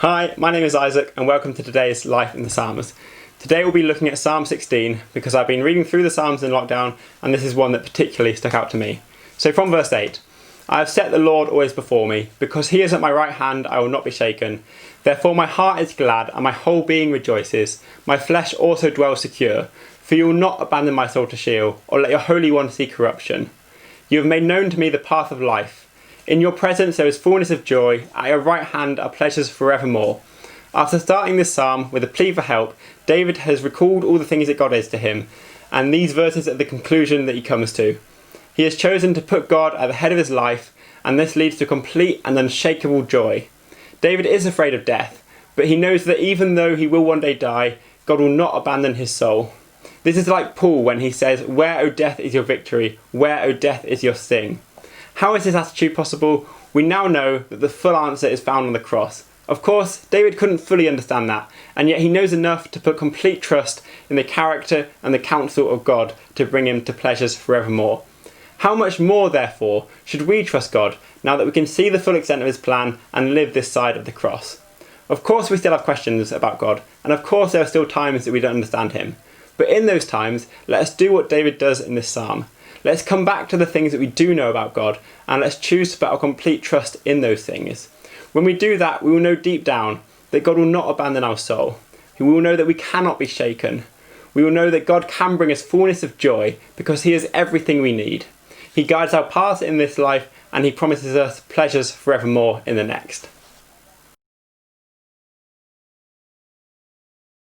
Hi, my name is Isaac and welcome to today's Life in the Psalms. Today we'll be looking at Psalm 16 because I've been reading through the Psalms in lockdown and this is one that particularly stuck out to me. So from verse 8, I have set the Lord always before me, because he is at my right hand I will not be shaken. Therefore my heart is glad and my whole being rejoices. My flesh also dwells secure, for you will not abandon my soul to Sheol, or let your Holy One see corruption. You have made known to me the path of life. In your presence there is fullness of joy, at your right hand are pleasures forevermore. After starting this psalm with a plea for help, David has recalled all the things that God is to him, and these verses are the conclusion that he comes to. He has chosen to put God at the head of his life, and this leads to complete and unshakable joy. David is afraid of death, but he knows that even though he will one day die, God will not abandon his soul. This is like Paul when he says, "Where, O death, is your victory? Where, O death, is your sting?" How is this attitude possible? We now know that the full answer is found on the cross. Of course, David couldn't fully understand that, and yet he knows enough to put complete trust in the character and the counsel of God to bring him to pleasures forevermore. How much more, therefore, should we trust God now that we can see the full extent of his plan and live this side of the cross? Of course we still have questions about God, and of course there are still times that we don't understand him. But in those times, let us do what David does in this psalm. Let's come back to the things that we do know about God, and let's choose to put our complete trust in those things. When we do that, we will know deep down that God will not abandon our soul. We will know that we cannot be shaken. We will know that God can bring us fullness of joy because he is everything we need. He guides our paths in this life, and he promises us pleasures forevermore in the next.